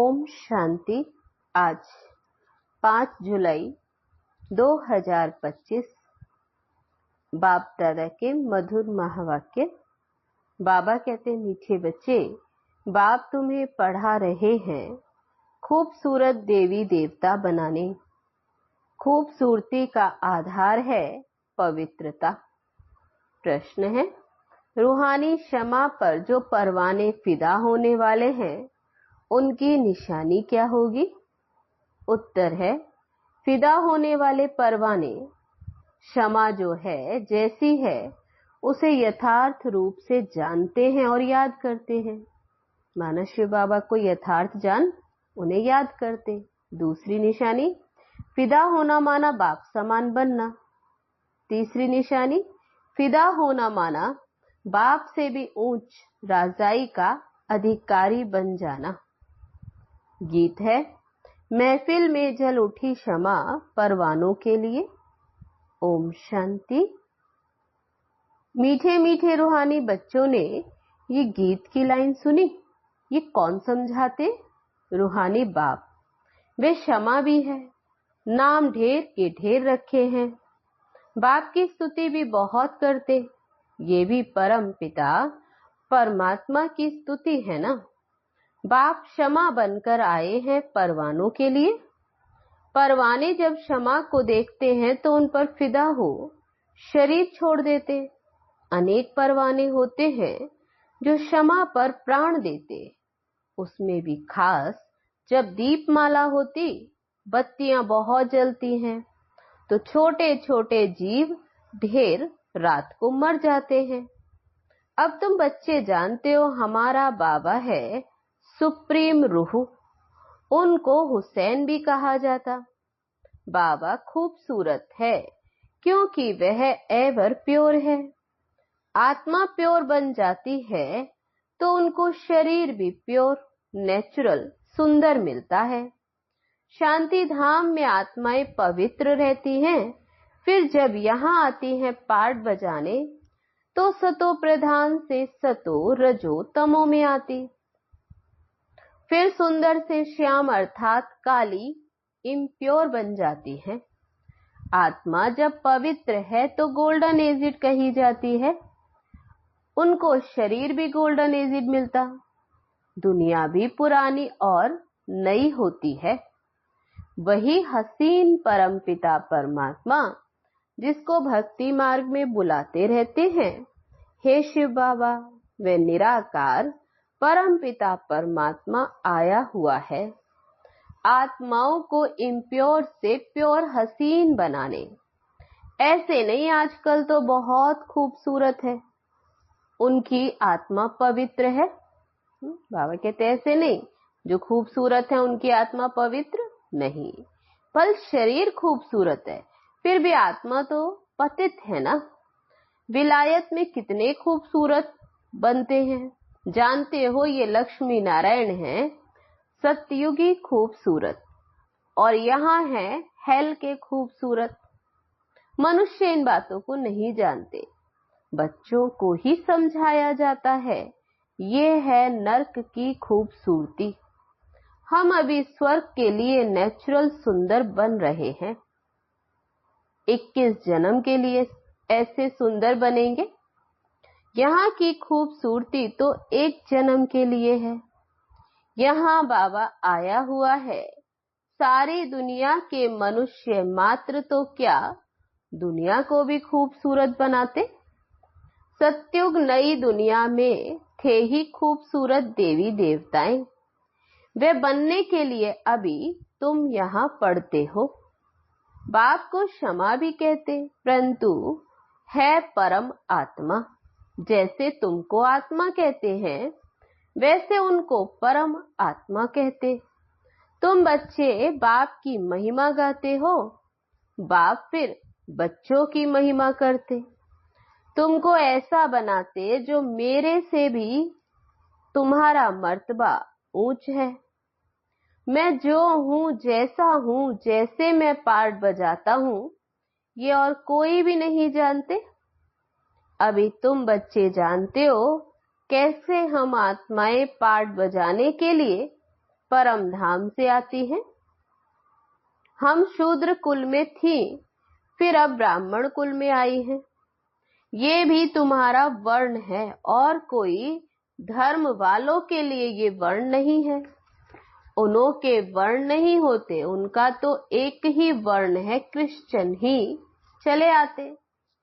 ओम शांति। आज 5 जुलाई 2025 बाप दादा के मधुर महावाक्य। बाबा कहते, मीठे बच्चे, बाप तुम्हें पढ़ा रहे हैं खूबसूरत देवी देवता बनाने। खूबसूरती का आधार है पवित्रता। प्रश्न है, रूहानी क्षमा पर जो परवाने फिदा होने वाले हैं उनकी निशानी क्या होगी? उत्तर है, फिदा होने वाले परवाने क्षमा जो है जैसी है उसे यथार्थ रूप से जानते हैं और याद करते हैं। माना शिव बाबा को यथार्थ जान उन्हें याद करते। दूसरी निशानी, फिदा होना माना बाप समान बनना। तीसरी निशानी, फिदा होना माना बाप से भी ऊंच राजाई का अधिकारी बन जाना। गीत है, महफिल में जल उठी क्षमा परवानों के लिए। ओम शांति। मीठे मीठे रूहानी बच्चों ने ये गीत की लाइन सुनी। ये कौन समझाते? रूहानी बाप। वे क्षमा भी है, नाम ढेर के ढेर रखे हैं। बाप की स्तुति भी बहुत करते। ये भी परम पिता परमात्मा की स्तुति है ना। बाप क्षमा बनकर आए हैं परवानों के लिए। परवाने जब क्षमा को देखते हैं तो उन पर फिदा हो शरीर छोड़ देते। अनेक परवाने होते हैं जो क्षमा पर प्राण देते। उसमें भी खास जब दीपमाला होती, बत्तियां बहुत जलती हैं तो छोटे छोटे जीव ढेर रात को मर जाते हैं। अब तुम बच्चे जानते हो हमारा बाबा है सुप्रीम रूह। उनको हुसैन भी कहा जाता। बाबा खूबसूरत है क्योंकि वह एवर प्योर है। आत्मा प्योर बन जाती है तो उनको शरीर भी प्योर नेचुरल सुंदर मिलता है। शांति धाम में आत्माएं पवित्र रहती हैं। फिर जब यहाँ आती हैं पाठ बजाने तो सतो प्रधान से सतो रजो तमो में आती। फिर सुंदर से श्याम अर्थात काली इम्प्योर बन जाती है। आत्मा जब पवित्र है तो गोल्डन एजिड कही जाती है। उनको शरीर भी गोल्डन एजिड मिलता। दुनिया भी पुरानी और नई होती है। वही हसीन परमपिता परमात्मा जिसको भक्ति मार्ग में बुलाते रहते हैं, हे शिव बाबा, वे निराकार परमपिता परमात्मा आया हुआ है आत्माओं को इम्प्योर से प्योर हसीन बनाने। ऐसे नहीं, आजकल तो बहुत खूबसूरत है, उनकी आत्मा पवित्र है। बाबा कहते ऐसे नहीं, जो खूबसूरत है उनकी आत्मा पवित्र नहीं। पर शरीर खूबसूरत है फिर भी आत्मा तो पतित है ना। विलायत में कितने खूबसूरत बनते हैं, जानते हो ये लक्ष्मी नारायण हैं सतयुगी खूबसूरत, और यहाँ है हेल के खूबसूरत। मनुष्य इन बातों को नहीं जानते, बच्चों को ही समझाया जाता है। ये है नर्क की खूबसूरती। हम अभी स्वर्ग के लिए नेचुरल सुंदर बन रहे हैं। 21 जन्म के लिए ऐसे सुंदर बनेंगे। यहाँ की खूबसूरती तो एक जन्म के लिए है। यहाँ बाबा आया हुआ है सारी दुनिया के मनुष्य मात्र तो क्या, दुनिया को भी खूबसूरत बनाते। सत्युग नई दुनिया में थे ही खूबसूरत देवी देवताएं। वे बनने के लिए अभी तुम यहाँ पढ़ते हो। बाप को क्षमा भी कहते, परंतु है परम आत्मा। जैसे तुमको आत्मा कहते हैं वैसे उनको परम आत्मा कहते। तुम बच्चे बाप की महिमा गाते हो, बाप फिर बच्चों की महिमा करते। तुमको ऐसा बनाते जो मेरे से भी तुम्हारा मर्तबा ऊंच है। मैं जो हूँ, जैसा हूँ, जैसे मैं पार्ट बजाता हूँ, ये और कोई भी नहीं जानते। अभी तुम बच्चे जानते हो कैसे हम आत्माएं पार्ट बजाने के लिए परम धाम से आती हैं। हम शूद्र कुल में थी, फिर अब ब्राह्मण कुल में आई हैं। ये भी तुम्हारा वर्ण है और कोई धर्म वालों के लिए ये वर्ण नहीं है। उन्हों के वर्ण नहीं होते, उनका तो एक ही वर्ण है, क्रिश्चियन ही चले आते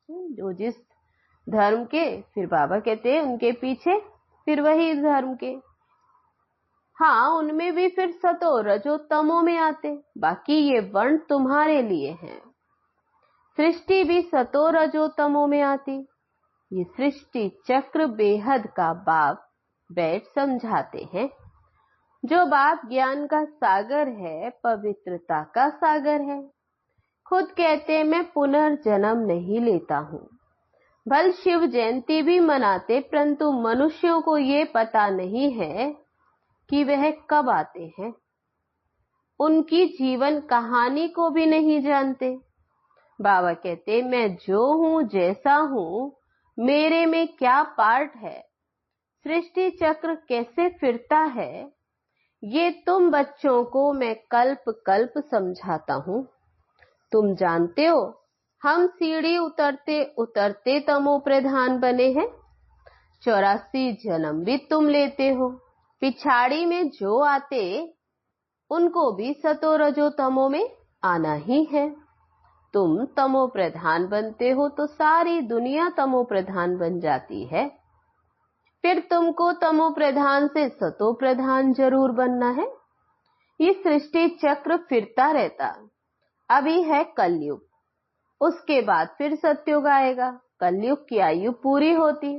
जो जिस धर्म के, फिर बाबा कहते हैं उनके पीछे फिर वही धर्म के। हाँ, उनमें भी फिर सतो रजो तमो में आते, बाकी ये वर्ण तुम्हारे लिए हैं। सृष्टि भी सतो रजो तमो में आती। ये सृष्टि चक्र बेहद का बाप बैठ समझाते हैं। जो बाप ज्ञान का सागर है, पवित्रता का सागर है। खुद कहते मैं पुनर्जन्म नहीं लेता हूँ। भल शिव जयंती भी मनाते, परंतु मनुष्यों को ये पता नहीं है कि वह कब आते हैं। उनकी जीवन कहानी को भी नहीं जानते। बाबा कहते मैं जो हूँ, जैसा हूँ, मेरे में क्या पार्ट है, सृष्टि चक्र कैसे फिरता है, ये तुम बच्चों को मैं कल्प कल्प समझाता हूँ। तुम जानते हो हम सीढ़ी उतरते उतरते तमो प्रधान बने हैं। 84 जन्म भी तुम लेते हो। पिछाड़ी में जो आते उनको भी सतो रजो तमो में आना ही है। तुम तमो प्रधान बनते हो तो सारी दुनिया तमो प्रधान बन जाती है। फिर तुमको तमो प्रधान से सतो प्रधान जरूर बनना है। ये सृष्टि चक्र फिरता रहता। अभी है कलयुग, उसके बाद फिर सतयुग आएगा। कलयुग की आयु पूरी होती।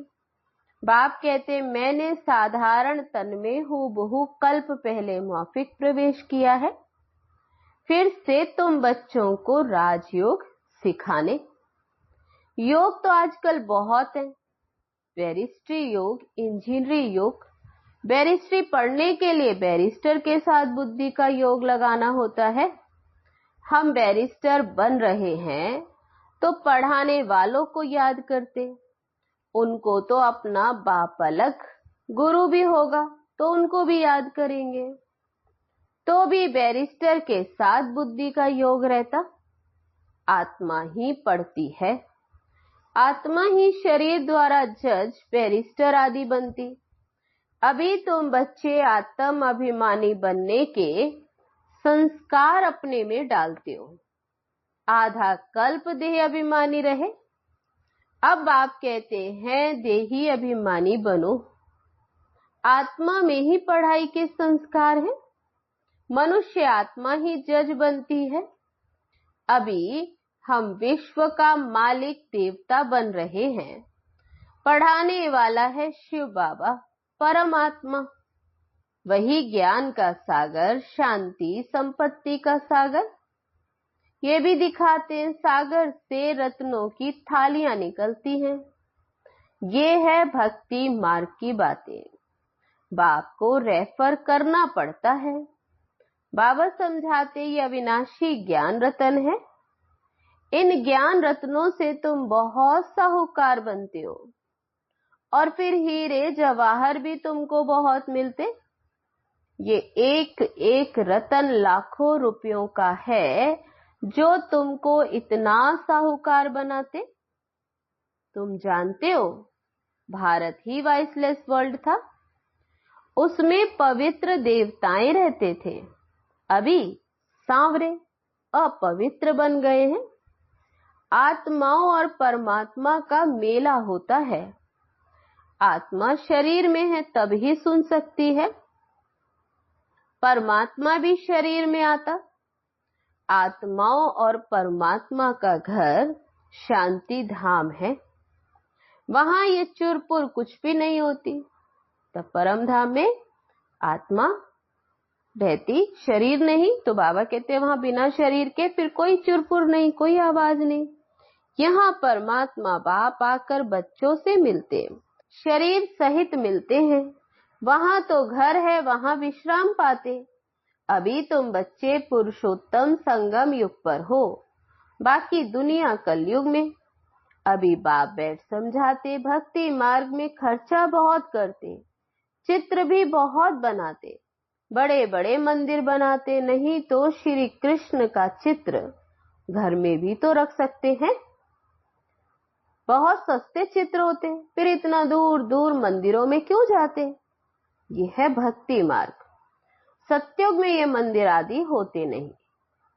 बाप कहते मैंने साधारण तन में हूबहू कल्प पहले मौफिक प्रवेश किया है, फिर से तुम बच्चों को राजयोग सिखाने। योग तो आजकल बहुत है, बैरिस्ट्री योग, इंजीनियरिंग योग। बैरिस्ट्री पढ़ने के लिए बैरिस्टर के साथ बुद्धि का योग लगाना होता है। हम बैरिस्टर बन रहे हैं तो पढ़ाने वालों को याद करते। उनको तो अपना बाप अलग, गुरु भी होगा तो उनको भी याद करेंगे। तो भी बैरिस्टर के साथ बुद्धि का योग रहता। आत्मा ही पढ़ती है, आत्मा ही शरीर द्वारा जज, बैरिस्टर आदि बनती। अभी तुम बच्चे आत्म अभिमानी बनने के संस्कार अपने में डालते हो। आधा कल्प देह अभिमानी रहे। अब आप कहते हैं देही अभिमानी बनो। आत्मा में ही पढ़ाई के संस्कार है। मनुष्य आत्मा ही जज बनती है। अभी हम विश्व का मालिक देवता बन रहे हैं। पढ़ाने वाला है शिव बाबा, परमात्मा। वही ज्ञान का सागर, शांति संपत्ति का सागर। ये भी दिखाते हैं सागर से रत्नों की थालियां निकलती हैं। ये है भक्ति मार्ग की बातें। बाप को रेफर करना पड़ता है। बाबा समझाते ये अविनाशी ज्ञान रतन है। इन ज्ञान रत्नों से तुम बहुत साहूकार बनते हो और फिर हीरे जवाहर भी तुमको बहुत मिलते। ये एक एक रतन लाखों रुपयों का है जो तुमको इतना साहूकार बनाते। तुम जानते हो भारत ही वाइसलेस वर्ल्ड था, उसमें पवित्र देवताएं रहते थे। अभी सांवरे अपवित्र बन गए हैं। आत्माओं और परमात्मा का मेला होता है। आत्मा शरीर में है तब ही सुन सकती है। परमात्मा भी शरीर में आता। आत्माओं और परमात्मा का घर शांति धाम है। वहां ये चुरपुर कुछ भी नहीं होती। तब परम धाम में आत्मा रहती, शरीर नहीं। तो बाबा कहते हैं वहां बिना शरीर के फिर कोई चुरपुर नहीं, कोई आवाज नहीं। यहाँ परमात्मा बाप आकर बच्चों से मिलते, शरीर सहित मिलते हैं। वहां तो घर है, वहां विश्राम पाते। अभी तुम बच्चे पुरुषोत्तम संगम युग पर हो, बाकी दुनिया कलयुग में। अभी बाप बैठ समझाते, भक्ति मार्ग में खर्चा बहुत करते, चित्र भी बहुत बनाते। बड़े बड़े मंदिर बनाते, नहीं तो श्री कृष्ण का चित्र घर में भी तो रख सकते हैं। बहुत सस्ते चित्र होते, फिर इतना दूर दूर मंदिरों में क्यों जाते? ये है भक्ति मार्ग। सतयुग में ये मंदिर आदि होते नहीं,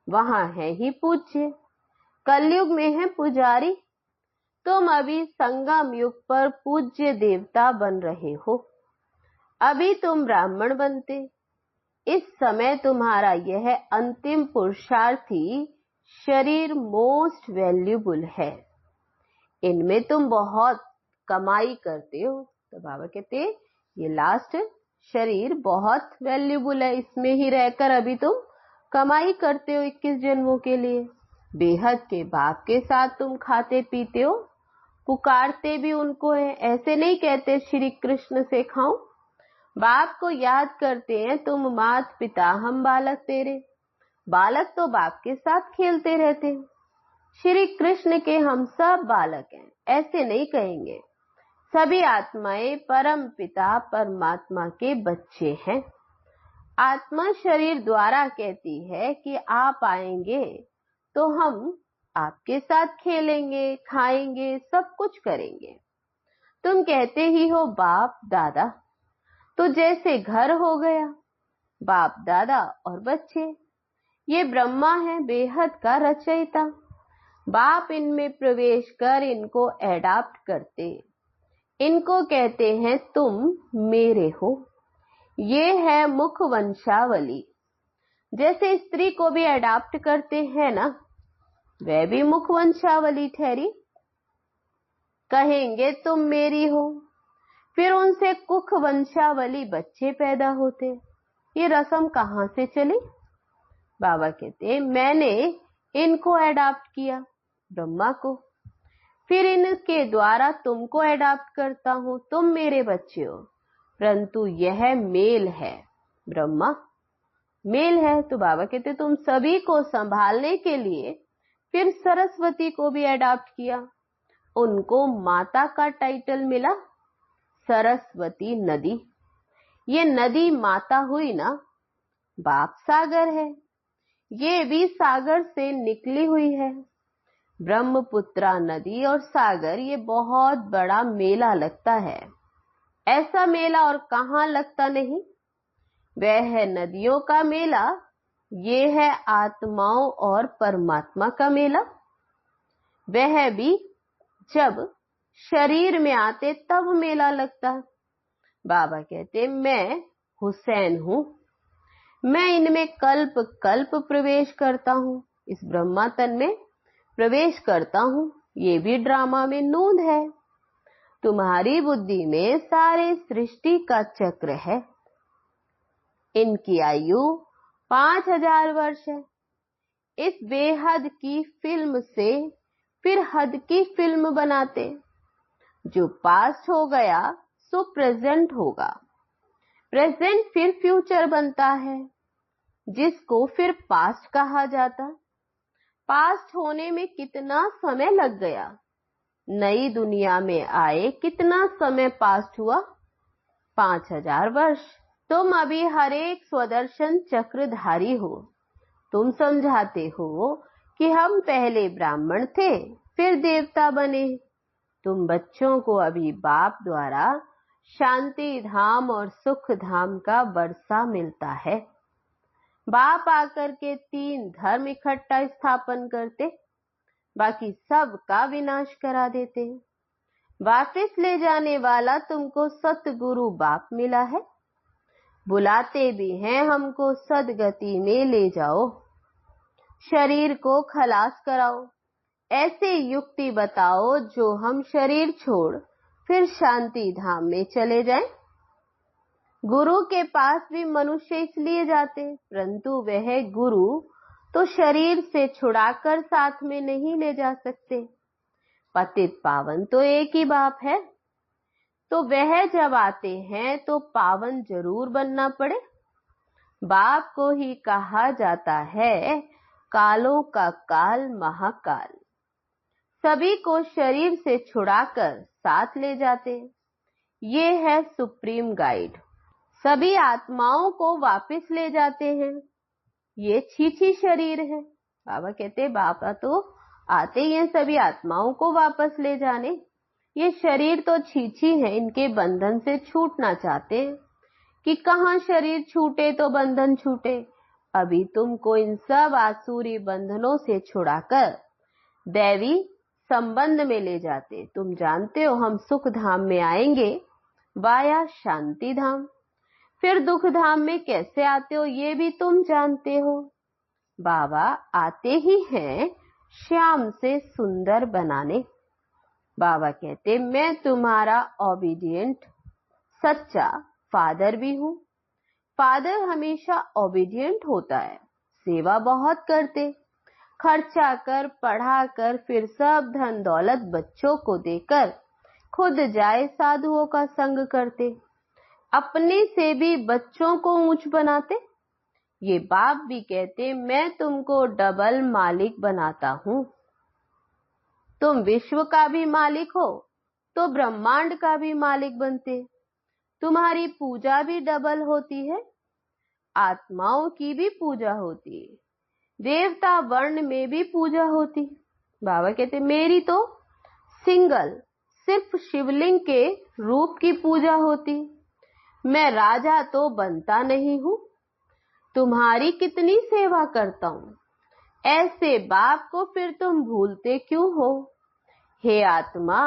वहां है ही पूज्य। कलयुग में है पुजारी। तुम अभी संगम युग पर पूज्य देवता बन रहे हो। अभी तुम ब्राह्मण बनते। इस समय तुम्हारा यह अंतिम पुरुषार्थी शरीर मोस्ट वैल्यूबल है। इनमें तुम बहुत कमाई करते हो। तो बाबा कहते ये लास्ट शरीर बहुत वैल्यूबल है, इसमें ही रहकर अभी तुम कमाई करते हो 21 जन्मों के लिए। बेहद के बाप के साथ तुम खाते पीते हो, पुकारते भी उनको है। ऐसे नहीं कहते श्री कृष्ण से खाऊं। बाप को याद करते हैं, तुम मात पिता हम बालक तेरे। बालक तो बाप के साथ खेलते रहते हैं। श्री कृष्ण के हम सब बालक हैं, ऐसे नहीं कहेंगे। सभी आत्माएं परम पिता परमात्मा के बच्चे हैं। आत्मा शरीर द्वारा कहती है कि आप आएंगे तो हम आपके साथ खेलेंगे, खाएंगे, सब कुछ करेंगे। तुम कहते ही हो बाप दादा, तो जैसे घर हो गया, बाप दादा और बच्चे। ये ब्रह्मा है बेहद का रचयिता। बाप इनमें प्रवेश कर इनको एडाप्ट करते, इनको कहते हैं तुम मेरे हो। ये है मुख वंशावली। जैसे स्त्री को भी एडाप्ट करते हैं ना, वह भी मुख वंशावली ठहरी। कहेंगे तुम मेरी हो, फिर उनसे कुख वंशावली बच्चे पैदा होते। ये रस्म कहां से चली? बाबा कहते मैंने इनको एडाप्ट किया, ब्रह्मा को, फिर इनके द्वारा तुमको एडाप्ट करता हूं, तुम मेरे बच्चे हो। परंतु यह मेल है, ब्रह्मा मेल है। तो बाबा कहते तुम सभी को संभालने के लिए फिर सरस्वती को भी एडाप्ट किया। उनको माता का टाइटल मिला, सरस्वती नदी। ये नदी माता हुई ना, बाप सागर है, ये भी सागर से निकली हुई है। ब्रह्मपुत्रा नदी और सागर, ये बहुत बड़ा मेला लगता है। ऐसा मेला और कहां लगता नहीं। वह है नदियों का मेला, ये है आत्माओं और परमात्मा का मेला। वह भी जब शरीर में आते तब मेला लगता। बाबा कहते मैं हुसैन हूं, मैं इनमें कल्प कल्प प्रवेश करता हूं, इस ब्रह्मा तन में प्रवेश करता हूं। ये भी ड्रामा में नूंद है। तुम्हारी बुद्धि में सारे सृष्टि का चक्र है। इनकी आयु 5000 वर्ष है। इस बेहद की फिल्म से फिर हद की फिल्म बनाते। जो पास्ट हो गया सो प्रेजेंट होगा, प्रेजेंट फिर फ्यूचर बनता है, जिसको फिर पास्ट कहा जाता। पास्ट होने में कितना समय लग गया, नई दुनिया में आए कितना समय पास्ट हुआ, 5000 वर्ष। तुम अभी हर एक स्वदर्शन चक्रधारी हो। तुम समझाते हो कि हम पहले ब्राह्मण थे फिर देवता बने। तुम बच्चों को अभी बाप द्वारा शांति धाम और सुख धाम का वर्षा मिलता है। बाप आकर के 3 धर्म इकट्ठा स्थापन करते, बाकी सब का विनाश करा देते। वापस ले जाने वाला तुमको सतगुरु बाप मिला है। बुलाते भी हैं हमको सदगति में ले जाओ, शरीर को खलास कराओ। ऐसे युक्ति बताओ जो हम शरीर छोड़ फिर शांति धाम में चले जाएं। गुरु के पास भी मनुष्य इसलिए जाते, परंतु वह गुरु तो शरीर से छुड़ाकर साथ में नहीं ले जा सकते। पतित पावन तो एक ही बाप है, तो वह जब आते हैं तो पावन जरूर बनना पड़े। बाप को ही कहा जाता है कालों का काल महाकाल। सभी को शरीर से छुड़ाकर साथ ले जाते। ये है सुप्रीम गाइड। सभी आत्माओं को वापस ले जाते हैं। ये छीछी शरीर है। बाबा कहते बाबा तो आते ही हैं सभी आत्माओं को वापस ले जाने। ये शरीर तो छीछी है, इनके बंधन से छूटना चाहते हैं कि कहाँ शरीर छूटे तो बंधन छूटे। अभी तुमको इन सब आसुरी बंधनों से छुड़ाकर दैवी संबंध में ले जाते। तुम जानते हो हम सुख धाम में आएंगे वाया शांति धाम, फिर दुख धाम में कैसे आते हो ये भी तुम जानते हो। बाबा आते ही हैं श्याम से सुंदर बनाने। बाबा कहते मैं तुम्हारा ओबीडिएंट सच्चा फादर भी हूँ। फादर हमेशा ओबीडिएंट होता है, सेवा बहुत करते, खर्चा कर पढ़ा कर फिर सब धन दौलत बच्चों को देकर खुद जाए साधुओं का संग करते, अपने से भी बच्चों को ऊंच बनाते। ये बाप भी कहते मैं तुमको डबल मालिक बनाता हूँ। तुम विश्व का भी मालिक हो तो ब्रह्मांड का भी मालिक बनते। तुम्हारी पूजा भी डबल होती है, आत्माओं की भी पूजा होती है, देवता वर्ण में भी पूजा होती। बाबा कहते मेरी तो सिंगल सिर्फ शिवलिंग के रूप की पूजा होती। मैं राजा तो बनता नहीं हूँ, तुम्हारी कितनी सेवा करता हूँ। ऐसे बाप को फिर तुम भूलते क्यों हो। हे आत्मा,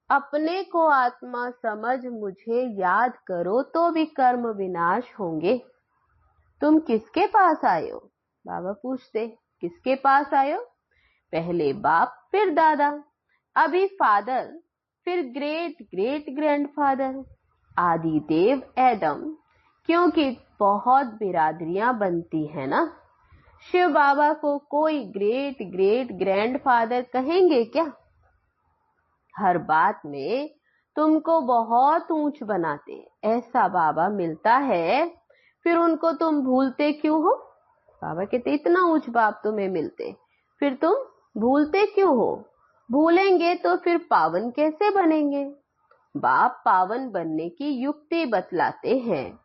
अपने को आत्मा समझ मुझे याद करो तो भी कर्म विनाश होंगे। तुम किसके पास आए हो? बाबा पूछते किसके पास आए हो? पहले बाप फिर दादा, अभी फादर, फिर ग्रेट ग्रेट ग्रैंडफादर, आदि देव एडम, क्योंकि बहुत बिरादरियां बनती है ना। शिव बाबा को कोई ग्रेट ग्रेट ग्रैंडफादर कहेंगे क्या? हर बात में तुमको बहुत ऊंच बनाते, ऐसा बाबा मिलता है, फिर उनको तुम भूलते क्यों हो? बाबा कहते इतना ऊंच बाप तुम्हें मिलते, फिर तुम भूलते क्यों हो? भूलेंगे तो फिर पावन कैसे बनेंगे? बाप पावन बनने की युक्ति बतलाते हैं,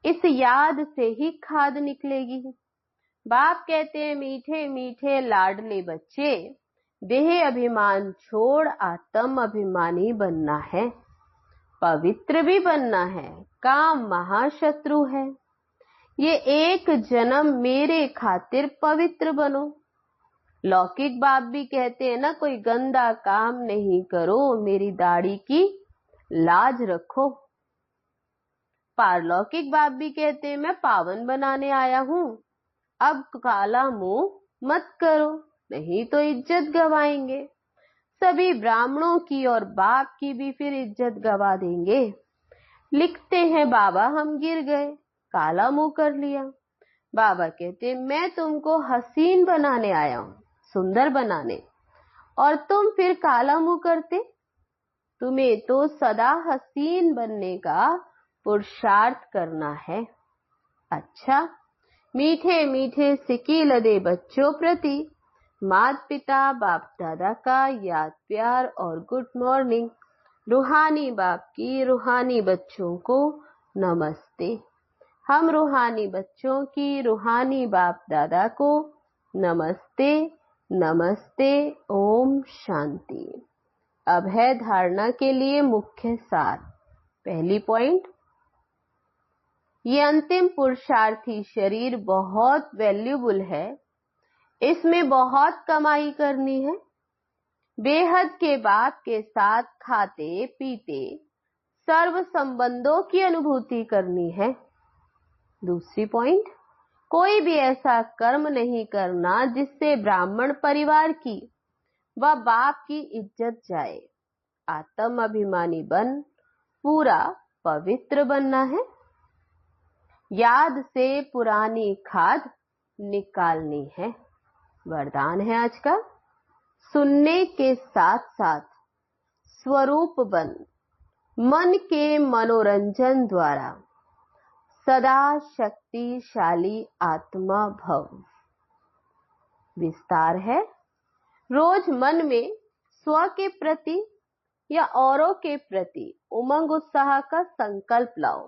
इस याद से ही खाद निकलेगी। बाप कहते हैं मीठे मीठे लाडले बच्चे, देह अभिमान छोड़ आत्म अभिमानी बनना है, पवित्र भी बनना है। काम महाशत्रु है, ये एक जन्म मेरे खातिर पवित्र बनो। लौकिक बाप भी कहते हैं ना कोई गंदा काम नहीं करो, मेरी दाढ़ी की लाज रखो। पारलौकिक बाप भी कहते हैं मैं पावन बनाने आया हूँ, अब काला मुंह मत करो नहीं तो इज्जत गवाएंगे। सभी ब्राह्मणों की और बाप की भी फिर इज्जत गवा देंगे। लिखते हैं बाबा हम गिर गए, काला मुंह कर लिया। बाबा कहते मैं तुमको हसीन बनाने आया हूँ, सुंदर बनाने, और तुम फिर काला मुंह करते। तुम्हें तो सदा हसीन बनने का पुरुषार्थ करना है। अच्छा, मीठे मीठे सिकील दे बच्चों प्रति माता पिता बाप दादा का याद प्यार और गुड मॉर्निंग। रूहानी बाप की रूहानी बच्चों को नमस्ते। हम रूहानी बच्चों की रूहानी बाप दादा को नमस्ते नमस्ते। ओम शांति। अब है धारणा के लिए मुख्य सार। पहली पॉइंट, ये अंतिम पुरुषार्थी शरीर बहुत वैल्यूबल है, इसमें बहुत कमाई करनी है। बेहद के बाप के साथ खाते पीते सर्व संबंधों की अनुभूति करनी है। दूसरी पॉइंट, कोई भी ऐसा कर्म नहीं करना जिससे ब्राह्मण परिवार की व बाप की इज्जत जाए। आत्म अभिमानी बन पूरा पवित्र बनना है। याद से पुरानी खाद निकालनी है। वरदान है आज का, सुनने के साथ साथ स्वरूप बन मन के मनोरंजन द्वारा सदा शक्तिशाली आत्मा भव। विस्तार है, रोज मन में स्व के प्रति या औरों के प्रति उमंग उत्साह का संकल्प लाओ।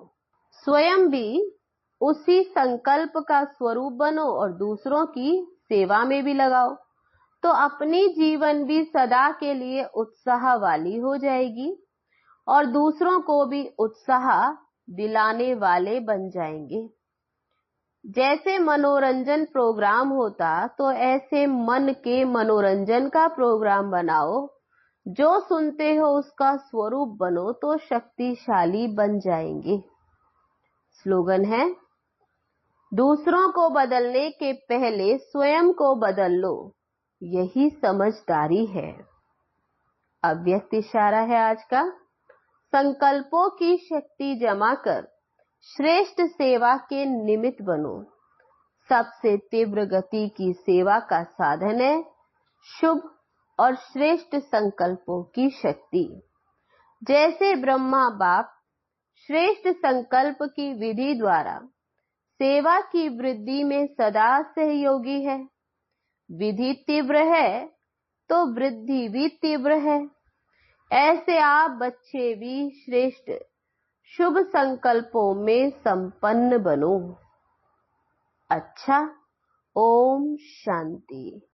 स्वयं भी उसी संकल्प का स्वरूप बनो और दूसरों की सेवा में भी लगाओ, तो अपनी जीवन भी सदा के लिए उत्साह वाली हो जाएगी और दूसरों को भी उत्साह दिलाने वाले बन जाएंगे। जैसे मनोरंजन प्रोग्राम होता, तो ऐसे मन के मनोरंजन का प्रोग्राम बनाओ। जो सुनते हो उसका स्वरूप बनो तो शक्तिशाली बन जाएंगे। स्लोगन है, दूसरों को बदलने के पहले स्वयं को बदल लो, यही समझदारी है। अव्यक्त इशारा है आज का। संकल्पों की शक्ति जमा कर श्रेष्ठ सेवा के निमित्त बनो। सबसे तीव्र गति की सेवा का साधन है शुभ और श्रेष्ठ संकल्पों की शक्ति। जैसे ब्रह्मा बाप श्रेष्ठ संकल्प की विधि द्वारा सेवा की वृद्धि में सदा सहयोगी है। विधि तीव्र है तो वृद्धि भी तीव्र है। ऐसे आप बच्चे भी श्रेष्ठ शुभ संकल्पों में संपन्न बनो। अच्छा, ओम शांति।